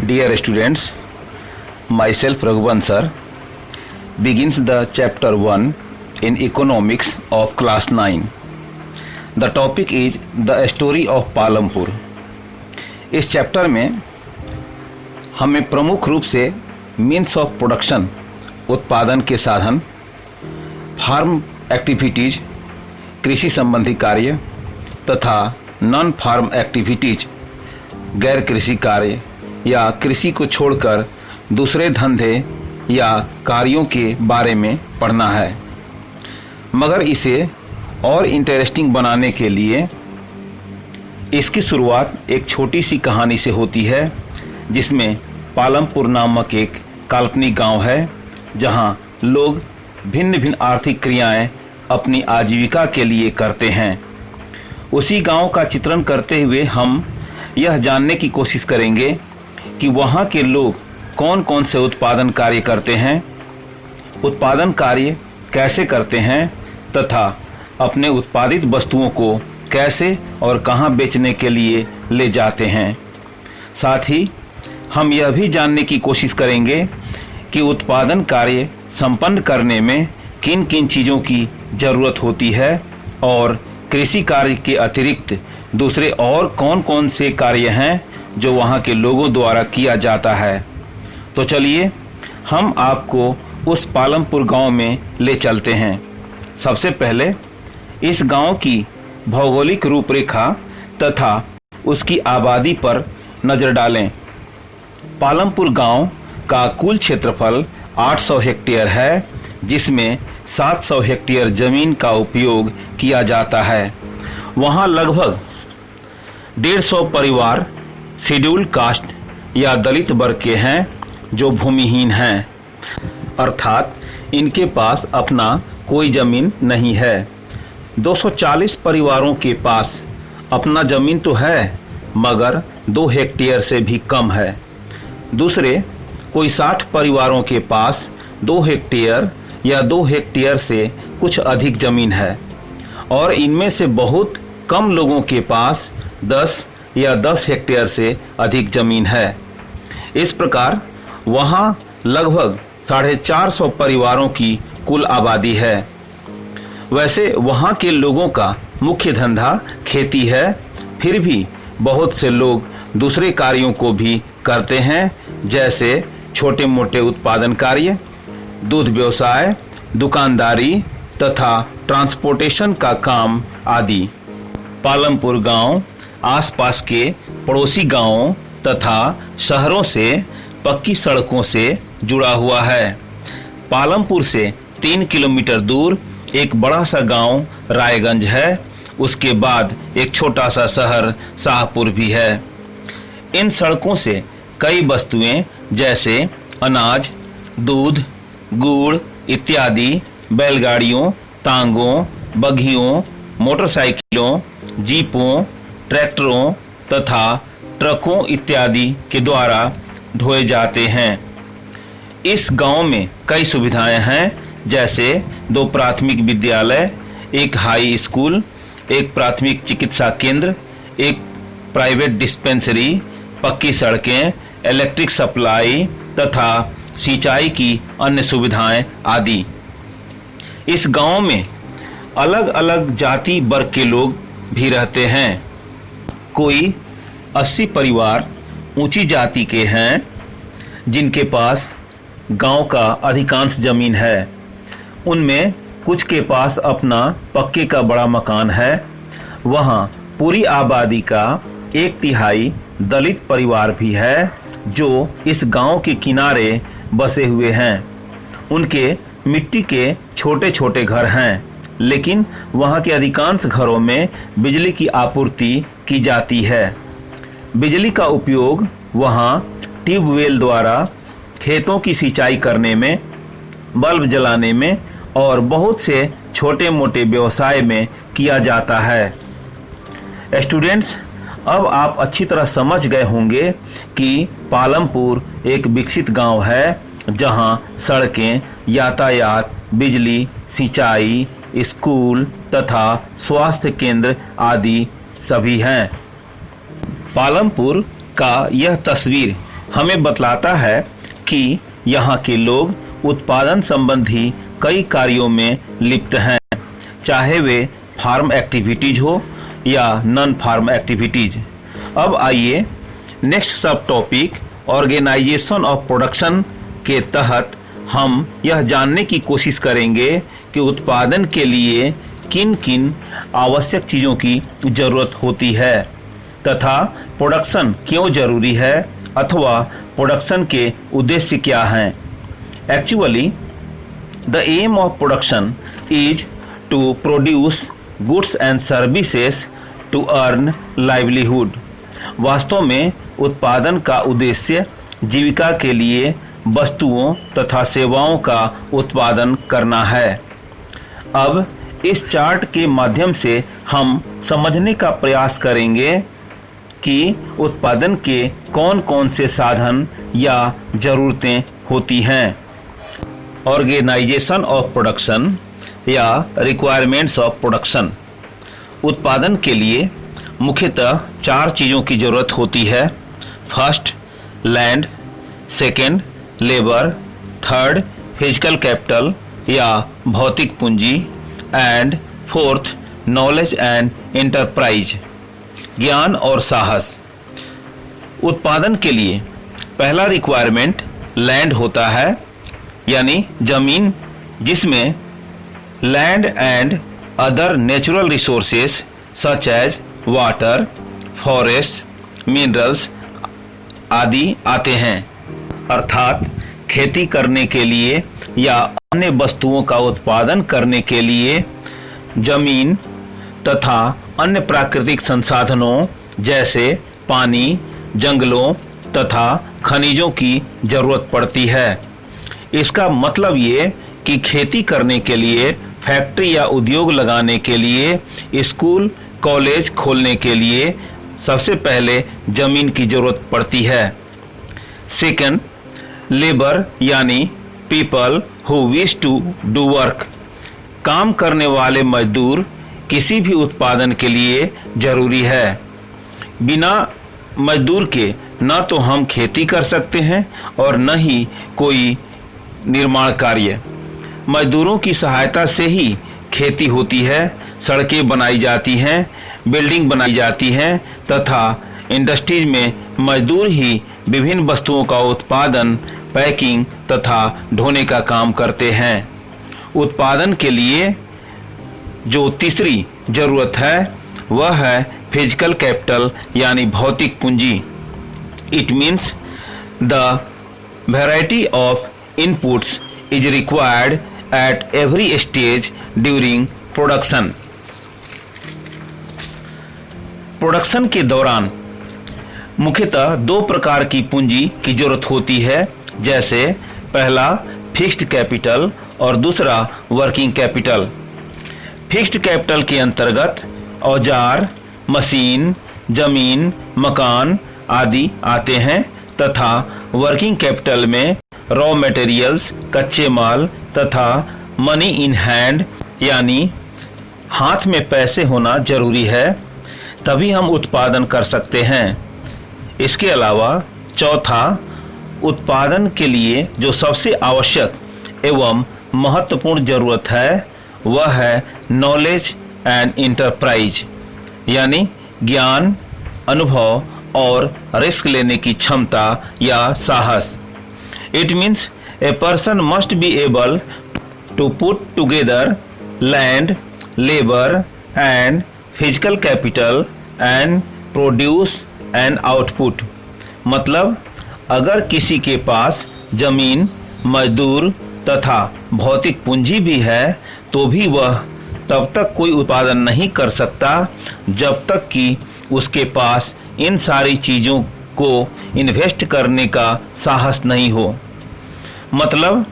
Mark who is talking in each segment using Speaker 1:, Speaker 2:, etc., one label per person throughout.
Speaker 1: Dear students, myself Raghuvan sir begins the chapter 1 in economics of class 9. The topic is the story of Palampur. इस chapter में हमें प्रमुख रूप से means of production, उत्पादन के साधन, फार्म एक्टिविटीज, कृषि संबंधी कार्य तथा नॉन फार्म एक्टिविटीज, गैर कृषि कार्य या कृषि को छोड़कर दूसरे धंधे या कार्यों के बारे में पढ़ना है। मगर इसे और इंटरेस्टिंग बनाने के लिए इसकी शुरुआत एक छोटी सी कहानी से होती है, जिसमें पालमपुर नामक एक काल्पनिक गांव है जहां लोग भिन्न भिन्न आर्थिक क्रियाएं अपनी आजीविका के लिए करते हैं। उसी गांव का चित्रण करते हुए हम यह जानने की कोशिश करेंगे कि वहां के लोग कौन कौन से उत्पादन कार्य करते हैं, उत्पादन कार्य कैसे करते हैं तथा अपने उत्पादित वस्तुओं को कैसे और कहां बेचने के लिए ले जाते हैं। साथ ही हम यह भी जानने की कोशिश करेंगे कि उत्पादन कार्य संपन्न करने में किन किन चीज़ों की ज़रूरत होती है और कृषि कार्य के अतिरिक्त दूसरे और कौन कौन से कार्य हैं जो वहाँ के लोगों द्वारा किया जाता है। तो चलिए हम आपको उस पालमपुर गांव में ले चलते हैं। सबसे पहले इस गांव की भौगोलिक रूपरेखा तथा उसकी आबादी पर नज़र डालें। पालमपुर गांव का कुल क्षेत्रफल 800 हेक्टेयर है, जिसमें 700 हेक्टेयर जमीन का उपयोग किया जाता है। वहां लगभग 150 परिवार शेड्यूल कास्ट या दलित वर्ग के हैं जो भूमिहीन हैं, अर्थात इनके पास अपना कोई जमीन नहीं है। 240 परिवारों के पास अपना जमीन तो है, मगर 2 हेक्टेयर से भी कम है। दूसरे कोई 60 परिवारों के पास 2 हेक्टेयर या 2 हेक्टेयर से कुछ अधिक जमीन है और इनमें से बहुत कम लोगों के पास 10 या 10 हेक्टेयर से अधिक जमीन है। इस प्रकार वहाँ लगभग 450 परिवारों की कुल आबादी है। वैसे वहाँ के लोगों का मुख्य धंधा खेती है, फिर भी बहुत से लोग दूसरे कार्यों को भी करते हैं, जैसे छोटे मोटे उत्पादन कार्य, दूध व्यवसाय, दुकानदारी तथा ट्रांसपोर्टेशन का काम आदि। पालमपुर गांव आसपास के पड़ोसी गांवों तथा शहरों से पक्की सड़कों से जुड़ा हुआ है। पालमपुर से 3 किलोमीटर दूर एक बड़ा सा गांव रायगंज है। उसके बाद एक छोटा सा शहर शाहपुर भी है। इन सड़कों से कई वस्तुएं जैसे अनाज, दूध, गुड़ इत्यादि बैलगाड़ियों, तांगों, बग्घियों, मोटरसाइकिलों, जीपों, ट्रैक्टरों तथा ट्रकों इत्यादि के द्वारा ढोए जाते हैं। इस गांव में कई सुविधाएं हैं, जैसे 2 प्राथमिक विद्यालय, एक हाई स्कूल, एक प्राथमिक चिकित्सा केंद्र, एक प्राइवेट डिस्पेंसरी, पक्की सड़कें, इलेक्ट्रिक सप्लाई तथा सिंचाई की अन्य सुविधाएं आदि। इस गांव में अलग अलग जाति वर्ग के लोग भी रहते हैं। कोई 80 परिवार ऊंची जाति के हैं, जिनके पास गांव का अधिकांश जमीन है। उनमें कुछ के पास अपना पक्के का बड़ा मकान है। वहां पूरी आबादी का 1/3 दलित परिवार भी है, जो इस गांव के किनारे बसे हुए हैं। उनके मिट्टी के छोटे छोटे घर हैं, लेकिन वहां के अधिकांश घरों में बिजली की आपूर्ति की जाती है। बिजली का उपयोग वहां ट्यूबवेल द्वारा खेतों की सिंचाई करने में, बल्ब जलाने में और बहुत से छोटे मोटे व्यवसाय में किया जाता है। स्टूडेंट्स, अब आप अच्छी तरह समझ गए होंगे कि पालमपुर एक विकसित गांव है, जहां सड़कें, यातायात, बिजली, सिंचाई, स्कूल तथा स्वास्थ्य केंद्र आदि सभी हैं। पालमपुर का यह तस्वीर हमें बतलाता है कि यहाँ के लोग उत्पादन संबंधी कई कार्यों में लिप्त हैं, चाहे वे फार्म एक्टिविटीज हो या नॉन फार्म एक्टिविटीज। अब आइए नेक्स्ट सब टॉपिक ऑर्गेनाइजेशन ऑफ प्रोडक्शन के तहत हम यह जानने की कोशिश करेंगे कि उत्पादन के लिए किन किन आवश्यक चीज़ों की ज़रूरत होती है तथा प्रोडक्शन क्यों ज़रूरी है अथवा प्रोडक्शन के उद्देश्य क्या हैं। Actually the aim of production is to produce goods and services to earn livelihood. वास्तव में उत्पादन का उद्देश्य जीविका के लिए वस्तुओं तथा सेवाओं का उत्पादन करना है। अब इस चार्ट के माध्यम से हम समझने का प्रयास करेंगे कि उत्पादन के कौन कौन से साधन या ज़रूरतें होती हैं। ऑर्गेनाइजेशन ऑफ प्रोडक्शन या रिक्वायरमेंट्स ऑफ प्रोडक्शन। उत्पादन के लिए मुख्यतः 4 चीज़ों की ज़रूरत होती है। First land, second labour, third physical capital या भौतिक पूंजी and fourth knowledge and enterprise, ज्ञान और साहस। उत्पादन के लिए पहला रिक्वायरमेंट लैंड होता है, यानी जमीन, जिसमें land and other natural resources such as water, forest, minerals आदि आते हैं। अर्थात खेती करने के लिए या अन्य वस्तुओं का उत्पादन करने के लिए जमीन तथा अन्य प्राकृतिक संसाधनों जैसे पानी, जंगलों तथा खनिजों की जरूरत पड़ती है। इसका मतलब ये कि खेती करने के लिए, फैक्ट्री या उद्योग लगाने के लिए, स्कूल कॉलेज खोलने के लिए सबसे पहले जमीन की जरूरत पड़ती है। सेकंड लेबर, यानी people who wish to do work. काम करने वाले मजदूर किसी भी उत्पादन के लिए जरूरी है। बिना मजदूर के न तो हम खेती कर सकते हैं और न ही कोई निर्माण कार्य। मजदूरों की सहायता से ही खेती होती है, सड़कें बनाई जाती हैं, बिल्डिंग बनाई जाती हैं तथा इंडस्ट्रीज में मजदूर ही विभिन्न वस्तुओं का उत्पादन, पैकिंग तथा ढोने का काम करते हैं। उत्पादन के लिए जो तीसरी जरूरत है वह है फिजिकल कैपिटल, यानी भौतिक पूंजी। It means the variety of inputs is required at every stage during production. Production के दौरान मुख्यतः 2 प्रकार की पूंजी की जरूरत होती है, जैसे पहला फिक्स्ड कैपिटल और दूसरा वर्किंग कैपिटल। फिक्स्ड कैपिटल के अंतर्गत औजार, मशीन, जमीन, मकान आदि आते हैं तथा वर्किंग कैपिटल में रॉ मटेरियल्स, कच्चे माल तथा मनी इन हैंड, यानी हाथ में पैसे होना जरूरी है, तभी हम उत्पादन कर सकते हैं। इसके अलावा चौथा, उत्पादन के लिए जो सबसे आवश्यक एवं महत्वपूर्ण जरूरत है वह है नॉलेज एंड एंटरप्राइज, यानी ज्ञान, अनुभव और रिस्क लेने की क्षमता या साहस। It means a person must be able to put together land, labour and physical capital and produce an output. मतलब अगर किसी के पास जमीन, मजदूर तथा भौतिक पूंजी भी है तो भी वह तब तक कोई उत्पादन नहीं कर सकता जब तक कि उसके पास इन सारी चीज़ों को इन्वेस्ट करने का साहस नहीं हो। मतलब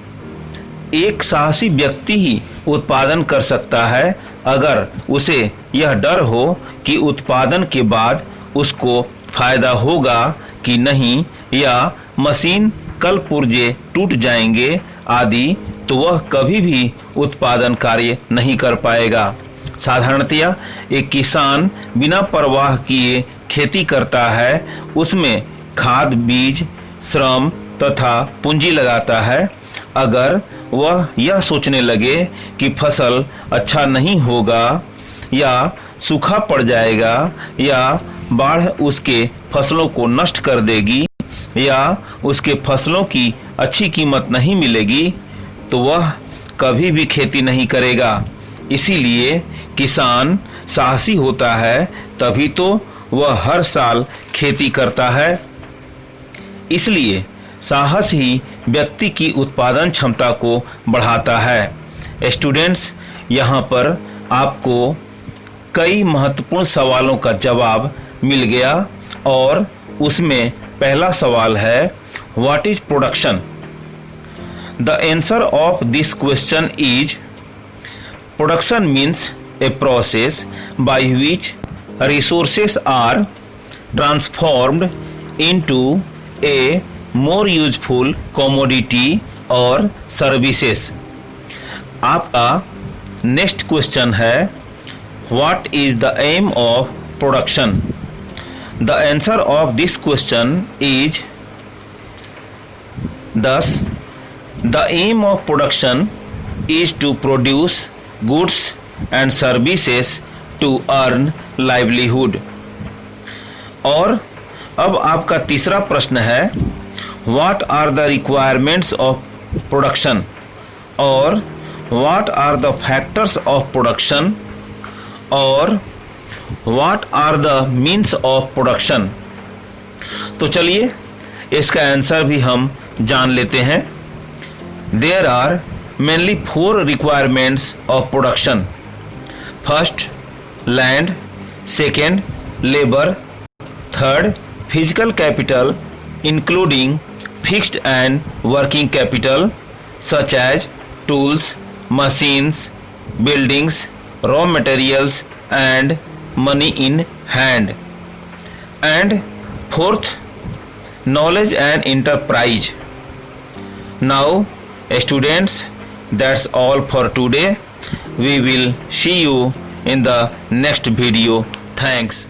Speaker 1: एक साहसी व्यक्ति ही उत्पादन कर सकता है अगर उसे यह डर हो कि उत्पादन के बाद उसको फायदा होगा कि नहीं, या मशीन कल पुर्जे टूट जाएंगे आदि, तो वह कभी भी उत्पादन कार्य नहीं कर पाएगा। साधारणतया एक किसान बिना परवाह किए खेती करता है, उसमें खाद, बीज, श्रम तथा पूंजी लगाता है, अगर वह यह सोचने लगे कि फसल अच्छा नहीं होगा या सूखा पड़ जाएगा या बाढ़ उसके फसलों को नष्ट कर देगी या उसके फसलों की अच्छी कीमत नहीं मिलेगी, तो वह कभी भी खेती नहीं करेगा। इसीलिए किसान साहसी होता है, तभी तो वह हर साल खेती करता है। इसलिए साहस ही व्यक्ति की उत्पादन क्षमता को बढ़ाता है। स्टूडेंट्स, यहाँ पर आपको कई महत्वपूर्ण सवालों का जवाब मिल गया और उसमें पहला सवाल है, what is production? The answer of this question is, production means a process by which resources are transformed into a more useful commodity or services। आपका नेक्स्ट क्वेश्चन है, what is the aim of production? The answer of this question is, thus the aim of production is to produce goods and services to earn livelihood। और अब आपका तीसरा प्रश्न है, what are the requirements of production और what are the factors of production और what are the means of production। तो चलिए इसका आंसर भी हम जान लेते हैं। There are mainly 4 requirements of production। First, land, second, labour, third, physical capital including fixed and working capital such as tools, machines, buildings, raw materials and money in hand. And fourth, knowledge and enterprise। Now students, that's all for today। We will see you in the next video. Thanks।